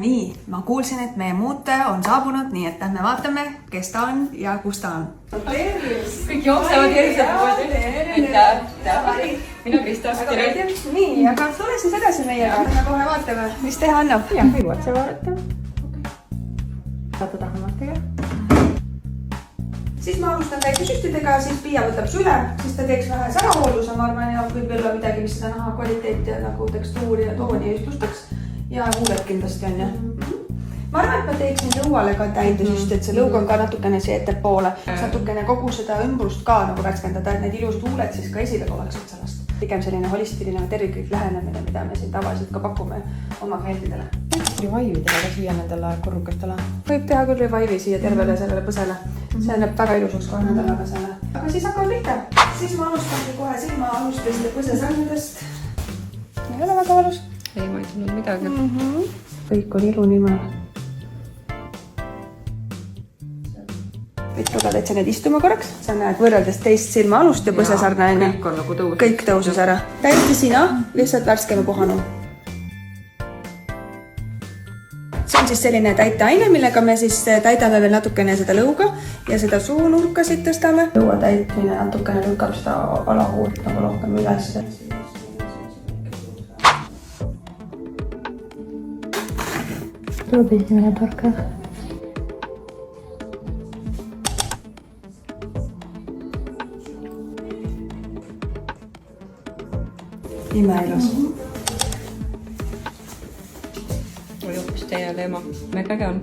Nii, ma kuulsin, et meie muuteja on saabunud, nii et lähme vaatame, kes ta on ja kus ta on. Kõik jooksevad hirmsad poodi. Aitäh. Minu Kristof. Nii, aga tule siis edasi meiega. Lähme kohe vaatame, mis teha annab. Ja, võib otse vaadata. Vaata tahamatega. Siis ma alustan väikesüstidega, siis Piia võtab süle, siis ta teeks vähe särahoolduse, ma arvan, ja võib-olla midagi, mis seda naha kvaliteeti ja nagu tekstuuri ja tooni ühtlustaks. Ja huuled kindlasti on, jah. Ma arvan, et ma teeksin lõuale ka täidesüsti, et see lõug on ka natukene see ettepoole. Natukene kogu seda ümbrust ka nagu värskendada, et need ilusad huuled siis ka esile oleksid sellest. Pigem selline holistiline terviklik lähenemine, mida me siin tavaliselt ka pakume oma klientidele. Revive'i teha ka siia nendele korrukestele. Võib teha küll revive'i siia tervele sellele põsele. See näeb väga ilusaks kohe nendele põsele. Aga siis hakkab pihta. Siis ma alustangi kohe silmaalustest ja põsesarnadest. Ei ole väga valus. Ei, ma ei tulnud midagi. Kõik on ilu nimel. Võid lugeda, et sa need istuma korraks. Sa näed võrreldes teist silmaalust ja põsesarna enne. Kõik on nagu tõusus. Kõik tõusus ära. Täiesti sina, lihtsalt värskema puhanu. See on siis selline täiteaine, millega me siis täidame veel natukene seda lõuga ja seda suunurka siit tõstame. Lõua täitmine natukene lükkab seda alahuult nagu rohkem üles. Proovi esimene torka. Imeilus. Või hoopis teie leema. Mega äge on.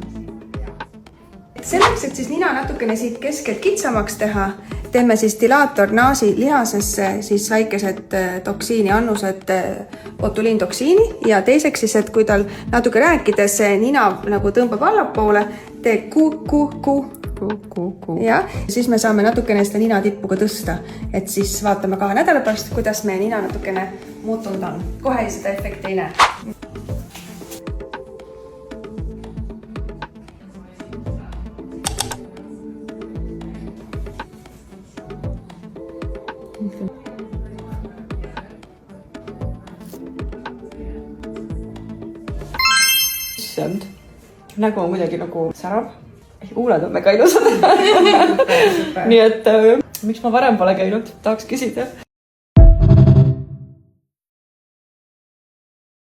Selleks, et siis nina natukene siit keskelt kitsamaks teha, teeme siis dilaator naasi lihasesse siis väikesed toksiini annused botuliintoksiini ja teiseks siis, et kui tal natuke rääkides nina nagu tõmbab allapoole, tee ku. Ja siis me saame natukene seda nina tippuga tõsta, et siis vaatame 2 nädala pärast, kuidas meie nina natukene muutunud on. Kohe seda efekti ei näe. Issand. Nägu on kuidagi nagu särav. Huuled on väga ilusad. Nii et miks ma varem pole käinud, tahaks küsida.